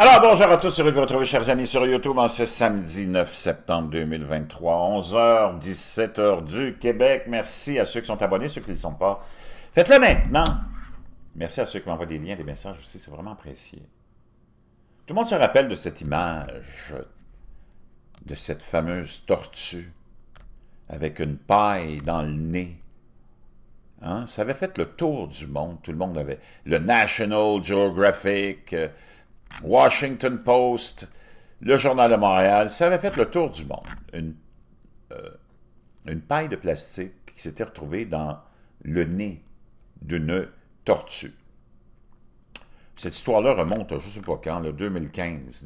Alors, bonjour à tous, heureux de vous retrouver, chers amis, sur YouTube en ce samedi 9 septembre 2023, 11h, 17h du Québec. Merci à ceux qui sont abonnés, ceux qui ne le sont pas. Faites-le maintenant. Merci à ceux qui m'envoient des liens, des messages aussi, c'est vraiment apprécié. Tout le monde se rappelle de cette image, de cette fameuse tortue, avec une paille dans le nez. Hein? Ça avait fait le tour du monde, tout le monde avait. Le National Geographic, Washington Post, le Journal de Montréal, ça avait fait le tour du monde. Une paille de plastique qui s'était retrouvée dans le nez d'une tortue. Cette histoire-là remonte à je ne sais pas quand, le 2015.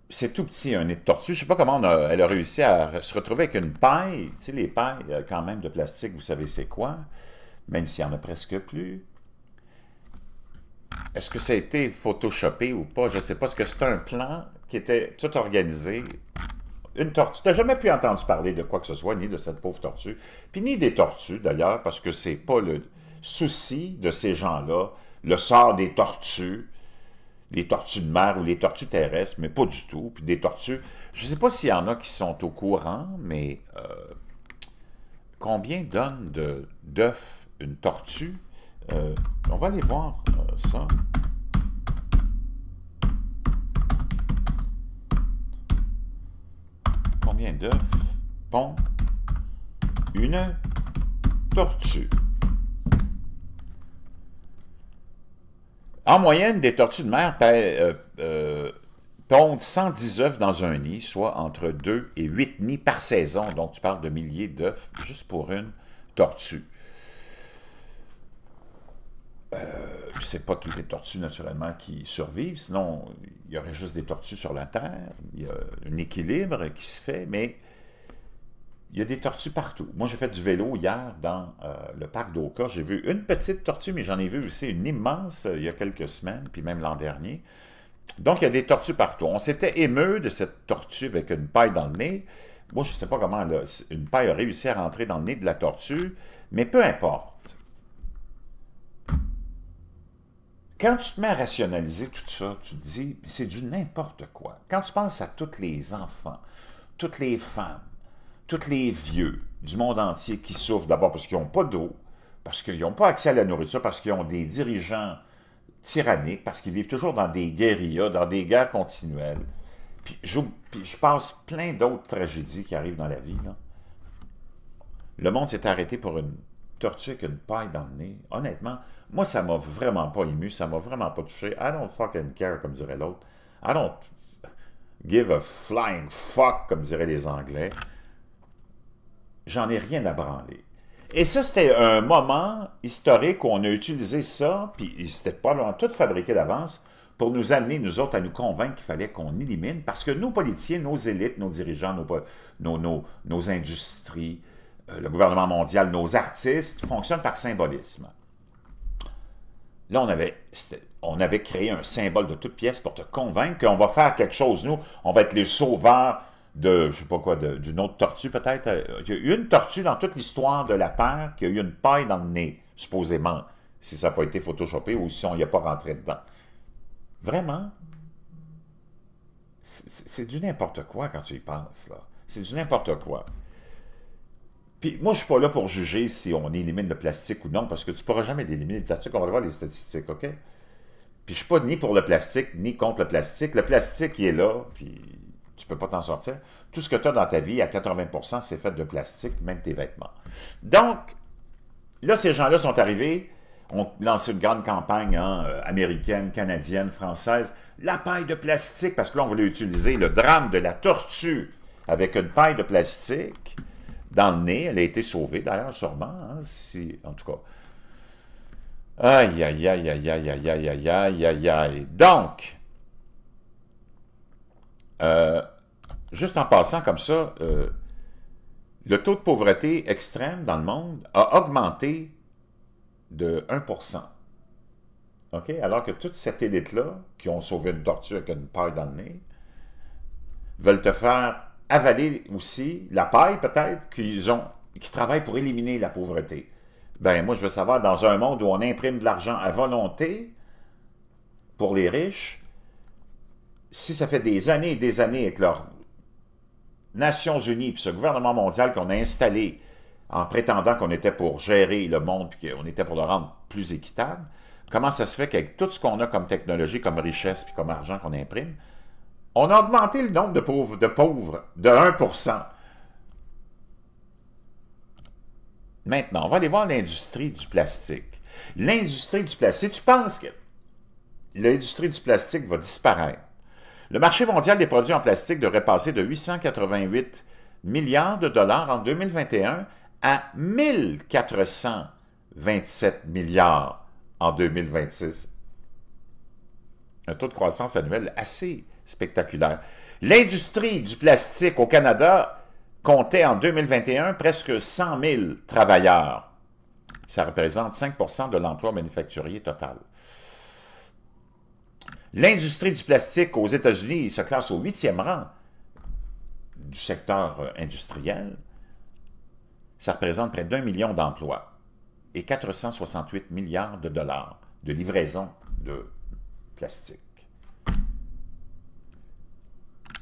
C'est tout petit, un nez de tortue. Je ne sais pas comment elle a réussi à se retrouver avec une paille. Tu sais, les pailles quand même de plastique, vous savez c'est quoi? Même s'il n'y en a presque plus. Est-ce que ça a été photoshopé ou pas? Je ne sais pas. Est-ce que c'est un plan qui était tout organisé? Une tortue. Tu n'as jamais pu entendre parler de quoi que ce soit, ni de cette pauvre tortue, puis ni des tortues d'ailleurs, parce que c'est pas le souci de ces gens-là, le sort des tortues, les tortues de mer ou les tortues terrestres, mais pas du tout. Puis des tortues, je ne sais pas s'il y en a qui sont au courant, mais combien donne d'œufs une tortue? On va aller voir ça. Combien d'œufs pond une tortue? En moyenne, des tortues de mer pondent 110 œufs dans un nid, soit entre 2 et 8 nids par saison. Donc, tu parles de milliers d'œufs juste pour une tortue. Je ne sais pas toutes les tortues, naturellement, qui survivent. Sinon, il y aurait juste des tortues sur la Terre. Il y a un équilibre qui se fait, mais il y a des tortues partout. Moi, j'ai fait du vélo hier dans le parc d'Oka. J'ai vu une petite tortue, mais j'en ai vu aussi une immense il y a quelques semaines, puis même l'an dernier. Donc, il y a des tortues partout. On s'était émeu de cette tortue avec une paille dans le nez. Moi, je ne sais pas comment une paille a réussi à rentrer dans le nez de la tortue, mais peu importe. Quand tu te mets à rationaliser tout ça, tu te dis, c'est du n'importe quoi. Quand tu penses à tous les enfants, toutes les femmes, tous les vieux du monde entier qui souffrent d'abord parce qu'ils n'ont pas d'eau, parce qu'ils n'ont pas accès à la nourriture, parce qu'ils ont des dirigeants tyranniques, parce qu'ils vivent toujours dans des guérillas, dans des guerres continuelles. Puis je passe plein d'autres tragédies qui arrivent dans la vie. Là. Le monde s'est arrêté pour une tortue avec une paille dans le nez. Honnêtement, moi, ça m'a vraiment pas ému, ça m'a vraiment pas touché. I don't fucking care, comme dirait l'autre. I don't give a flying fuck, comme diraient les Anglais. J'en ai rien à branler. Et ça, c'était un moment historique où on a utilisé ça, puis c'était probablement tout fabriqué d'avance, pour nous amener, nous autres, à nous convaincre qu'il fallait qu'on élimine, parce que nos politiciens, nos élites, nos dirigeants, nos industries, le gouvernement mondial, nos artistes, fonctionnent par symbolisme. Là, on avait créé un symbole de toute pièce pour te convaincre qu'on va faire quelque chose, nous, on va être les sauveurs de, je sais pas quoi, d'une autre tortue peut-être. Il y a eu une tortue dans toute l'histoire de la Terre qui a eu une paille dans le nez, supposément, si ça n'a pas été photoshopé ou si on n'y a pas rentré dedans. Vraiment? C'est du n'importe quoi quand tu y penses, là. C'est du n'importe quoi. Puis moi, je ne suis pas là pour juger si on élimine le plastique ou non, parce que tu ne pourras jamais éliminer le plastique. On va voir les statistiques, OK? Puis je ne suis pas ni pour le plastique, ni contre le plastique. Le plastique, il est là, puis tu ne peux pas t'en sortir. Tout ce que tu as dans ta vie, à 80%, c'est fait de plastique, même tes vêtements. Donc, là, ces gens-là sont arrivés, ont lancé une grande campagne américaine, canadienne, française. La paille de plastique, parce que là, on voulait utiliser le drame de la tortue avec une paille de plastique dans le nez. Elle a été sauvée, d'ailleurs, sûrement, hein, si, en tout cas. Aïe, aïe, aïe, aïe, aïe, aïe, aïe, aïe, aïe, aïe, aïe. Donc, juste en passant comme ça, le taux de pauvreté extrême dans le monde a augmenté de 1%. OK? Alors que toute cette élite-là, qui ont sauvé une tortue avec une paille dans le nez, veulent te faire avaler aussi la paille, peut-être, qui travaillent pour éliminer la pauvreté. Ben, moi, je veux savoir, dans un monde où on imprime de l'argent à volonté pour les riches, si ça fait des années et des années avec leurs Nations Unies, puis ce gouvernement mondial qu'on a installé en prétendant qu'on était pour gérer le monde, puis qu'on était pour le rendre plus équitable, comment ça se fait qu'avec tout ce qu'on a comme technologie, comme richesse, puis comme argent qu'on imprime, on a augmenté le nombre de pauvres de 1%. Maintenant, on va aller voir l'industrie du plastique. L'industrie du plastique, tu penses que l'industrie du plastique va disparaître? Le marché mondial des produits en plastique devrait passer de 888 milliards de dollars en 2021 à 1427 milliards en 2026. Un taux de croissance annuel assez spectaculaire. L'industrie du plastique au Canada comptait en 2021 presque 100 000 travailleurs. Ça représente 5% de l'emploi manufacturier total. L'industrie du plastique aux États-Unis se classe au 8e rang du secteur industriel. Ça représente près d'1 million d'emplois et 468 milliards de dollars de livraison de plastique.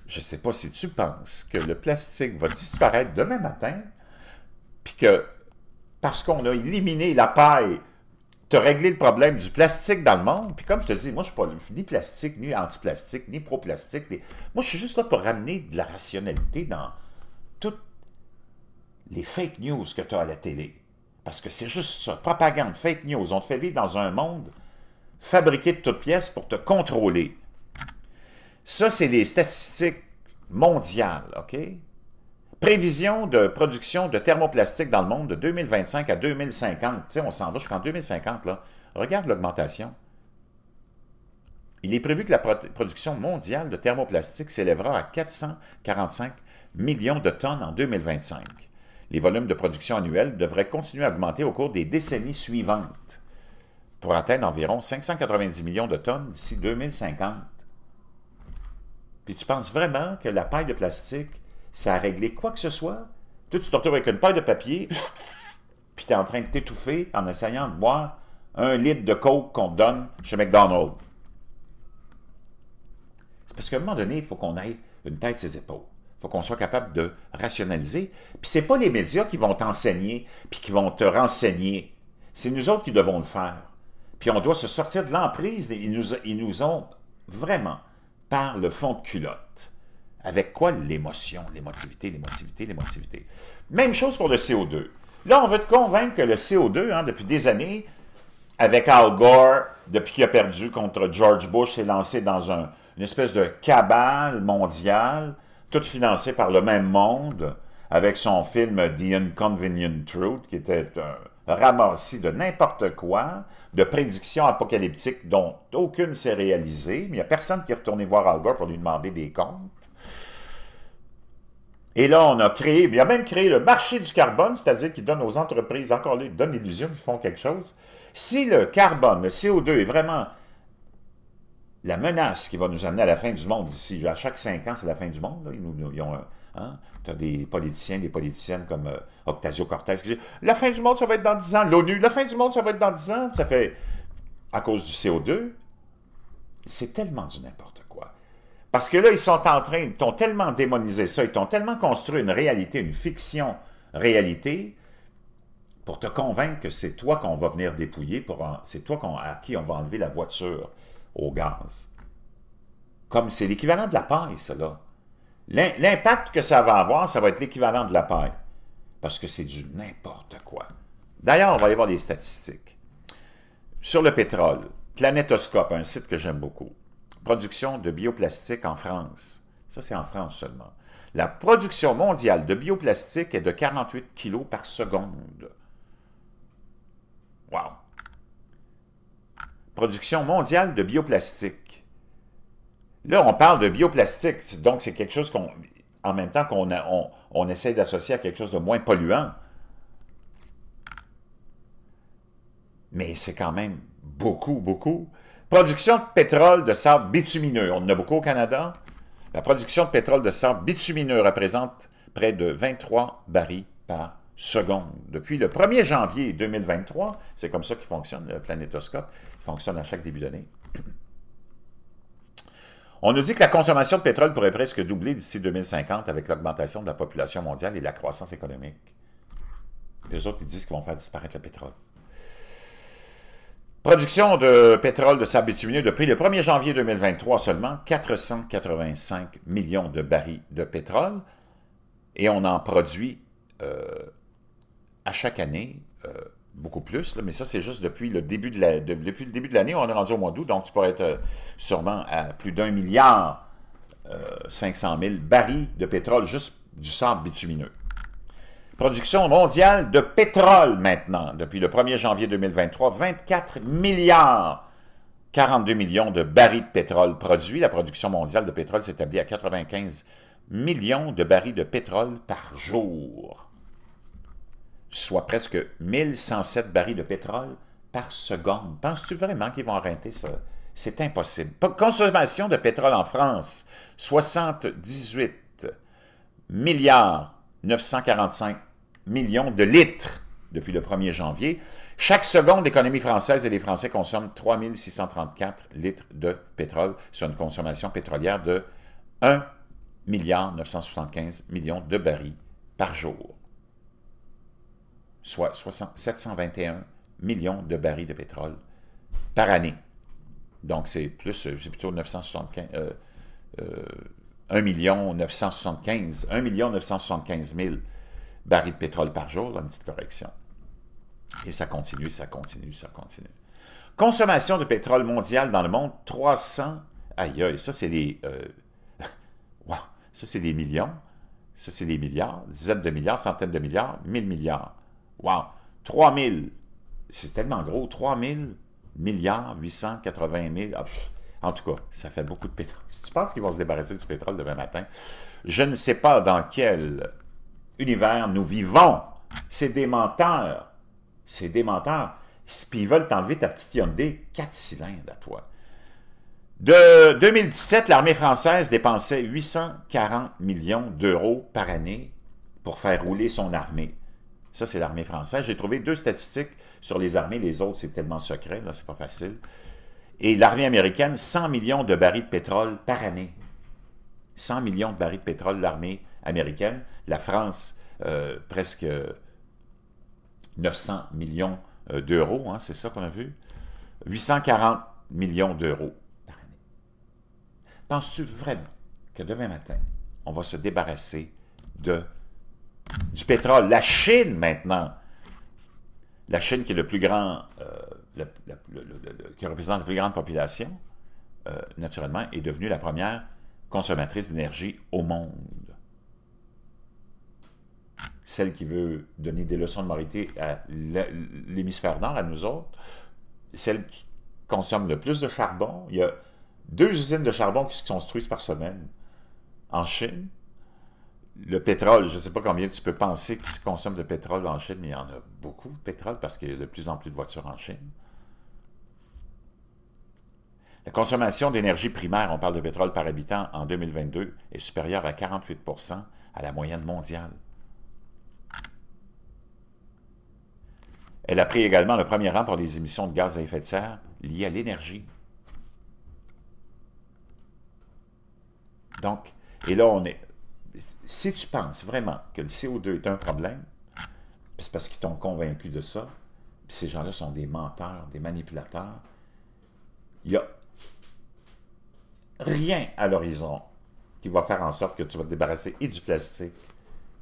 Je ne sais pas si tu penses que le plastique va disparaître demain matin, puis que parce qu'on a éliminé la paille, tu as réglé le problème du plastique dans le monde. Puis comme je te dis, moi, je ne suis ni plastique, ni anti-plastique, ni pro-plastique. Moi, je suis juste là pour ramener de la rationalité dans toutes les fake news que tu as à la télé. Parce que c'est juste ça, propagande, fake news. On te fait vivre dans un monde fabriqué de toutes pièces pour te contrôler. Ça, c'est les statistiques mondiales, OK? Prévision de production de thermoplastique dans le monde de 2025 à 2050. Tu sais, on s'en va jusqu'en 2050, là. Regarde l'augmentation. Il est prévu que la production mondiale de thermoplastique s'élèvera à 445 millions de tonnes en 2025. Les volumes de production annuels devraient continuer à augmenter au cours des décennies suivantes pour atteindre environ 590 millions de tonnes d'ici 2050. Puis tu penses vraiment que la paille de plastique, ça a réglé quoi que ce soit? Toi, tu te retrouves avec une paille de papier, puis tu es en train de t'étouffer en essayant de boire 1 litre de coke qu'on te donne chez McDonald's. C'est parce qu'à un moment donné, il faut qu'on ait une tête sur ses épaules. Il faut qu'on soit capable de rationaliser. Puis c'est pas les médias qui vont t'enseigner, puis qui vont te renseigner. C'est nous autres qui devons le faire. Puis on doit se sortir de l'emprise. Ils nous ont vraiment par le fond de culotte. Avec quoi? L'émotion, l'émotivité, l'émotivité, l'émotivité. Même chose pour le CO2. Là, on veut te convaincre que le CO2, depuis des années, avec Al Gore, depuis qu'il a perdu contre George Bush, s'est lancé dans une espèce de cabale mondiale, tout financé par le même monde, avec son film The Inconvenient Truth, qui était un ramassis de n'importe quoi, de prédictions apocalyptiques dont aucune s'est réalisée, mais il n'y a personne qui est retourné voir Al Gore pour lui demander des comptes. Et là, on a créé, il a même créé le marché du carbone, c'est-à-dire qu'il donne aux entreprises, encore là, il donne l'illusion qu'ils font quelque chose. Si le carbone, le CO2 est vraiment la menace qui va nous amener à la fin du monde d'ici, à chaque 5 ans, c'est la fin du monde, là. Ils ont tu as des politiciens, des politiciennes comme Ocasio Cortez qui disent « La fin du monde, ça va être dans 10 ans. » L'ONU, « La fin du monde, ça va être dans 10 ans. » Ça fait, à cause du CO2, c'est tellement du n'importe quoi. Parce que là, ils t'ont tellement démonisé ça, ils t'ont tellement construit une réalité, une fiction réalité, pour te convaincre que c'est toi qu'on va venir dépouiller, c'est toi à qui on va enlever la voiture au gaz. Comme c'est l'équivalent de la paille, ça, là. L'impact que ça va avoir, ça va être l'équivalent de la paille. Parce que c'est du n'importe quoi. D'ailleurs, on va aller voir les statistiques. Sur le pétrole, Planétoscope, un site que j'aime beaucoup. Production de bioplastique en France. Ça, c'est en France seulement. La production mondiale de bioplastique est de 48 kilos par seconde. Wow! Production mondiale de bioplastique. Là, on parle de bioplastique, donc c'est quelque chose en même temps qu'on essaie d'associer à quelque chose de moins polluant. Mais c'est quand même beaucoup, beaucoup. Production de pétrole de sable bitumineux. On en a beaucoup au Canada. La production de pétrole de sable bitumineux représente près de 23 barils par secondes. Depuis le 1er janvier 2023, c'est comme ça qu'il fonctionne, le planétoscope, il fonctionne à chaque début d'année. On nous dit que la consommation de pétrole pourrait presque doubler d'ici 2050 avec l'augmentation de la population mondiale et la croissance économique. Et les autres, ils disent qu'ils vont faire disparaître le pétrole. Production de pétrole de sable bitumineux depuis le 1er janvier 2023 seulement, 485 millions de barils de pétrole. Et on en produit à chaque année beaucoup plus, là, mais ça c'est juste depuis le début de l'année, on est rendu au mois d'août, donc tu pourrais être sûrement à plus d'1 milliard 500 000 barils de pétrole, juste du sable bitumineux. Production mondiale de pétrole maintenant, depuis le 1er janvier 2023, 24 milliards 42 millions de barils de pétrole produits. La production mondiale de pétrole s'établit à 95 millions de barils de pétrole par jour, soit presque 1107 barils de pétrole par seconde. Penses-tu vraiment qu'ils vont arrêter ça? C'est impossible. Consommation de pétrole en France, 78 milliards 945 millions de litres depuis le 1er janvier. Chaque seconde, l'économie française et les Français consomment 3 634 litres de pétrole, sur une consommation pétrolière de 1 milliard 975 millions de barils par jour, soit 721 millions de barils de pétrole par année. Donc, c'est plutôt 1 million 975 000 barils de pétrole par jour, là, une petite correction. Et ça continue, ça continue, ça continue. Consommation de pétrole mondiale dans le monde, 300... Aïe, aïe, ça c'est les... wow, ça c'est des millions, ça c'est des milliards, dizaines de milliards, centaines de milliards, 1000 milliards. Wow, 3000, c'est tellement gros, 3000 milliards, 880 000... Ah, en tout cas, ça fait beaucoup de pétrole. Si tu penses qu'ils vont se débarrasser du pétrole demain matin, je ne sais pas dans quel univers nous vivons. C'est des menteurs. C'est des menteurs. Puis ils veulent t'enlever ta petite Hyundai 4 cylindres à toi. De 2017, l'armée française dépensait 840 millions d'euros par année pour faire rouler son armée. Ça, c'est l'armée française. J'ai trouvé 2 statistiques sur les armées. Les autres, c'est tellement secret, là, c'est pas facile. Et l'armée américaine, 100 millions de barils de pétrole par année. 100 millions de barils de pétrole, l'armée américaine. La France, presque 900 millions d'euros, hein, c'est ça qu'on a vu. 840 millions d'euros par année. Penses-tu vraiment que demain matin, on va se débarrasser du pétrole? La Chine, maintenant, la Chine qui est le plus grand, qui représente la plus grande population, naturellement, est devenue la première consommatrice d'énergie au monde. Celle qui veut donner des leçons de moralité à l'hémisphère nord, à nous autres, celle qui consomme le plus de charbon. Il y a 2 usines de charbon qui se construisent par semaine en Chine. Le pétrole, je ne sais pas combien tu peux penser qu'il se consomme de pétrole en Chine, mais il y en a beaucoup de pétrole parce qu'il y a de plus en plus de voitures en Chine. La consommation d'énergie primaire, on parle de pétrole par habitant, en 2022, est supérieure à 48 % à la moyenne mondiale. Elle a pris également le premier rang pour les émissions de gaz à effet de serre liées à l'énergie. Donc, et là, on est... Si tu penses vraiment que le CO2 est un problème, c'est parce qu'ils t'ont convaincu de ça, puis ces gens-là sont des menteurs, des manipulateurs, il n'y a rien à l'horizon qui va faire en sorte que tu vas te débarrasser et du plastique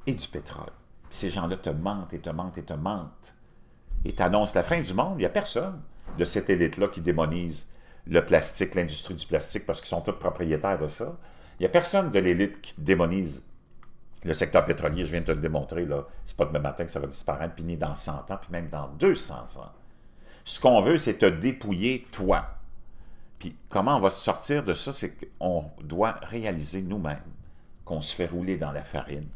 et du pétrole. Puis ces gens-là te mentent et te mentent et te mentent. Et t'annoncent la fin du monde. Il n'y a personne de cette élite-là qui démonise le plastique, l'industrie du plastique, parce qu'ils sont tous propriétaires de ça. Il n'y a personne de l'élite qui démonise le secteur pétrolier. Je viens de te le démontrer, là. C'est pas demain matin que ça va disparaître, puis ni dans 100 ans, puis même dans 200 ans. Ce qu'on veut, c'est te dépouiller, toi. Puis comment on va se sortir de ça? C'est qu'on doit réaliser nous-mêmes qu'on se fait rouler dans la farine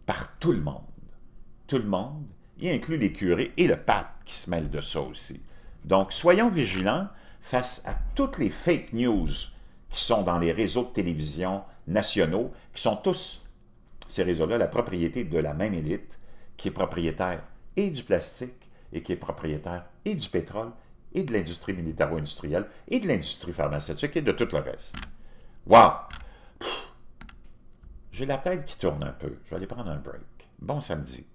par tout le monde. Tout le monde, y inclut les curés et le pape qui se mêlent de ça aussi. Donc, soyons vigilants face à toutes les fake news qui sont dans les réseaux de télévision nationaux, qui sont tous, ces réseaux-là, la propriété de la même élite qui est propriétaire et du plastique, et qui est propriétaire et du pétrole, et de l'industrie militaro-industrielle, et de l'industrie pharmaceutique, et de tout le reste. Wow! J'ai la tête qui tourne un peu. Je vais aller prendre un break. Bon samedi.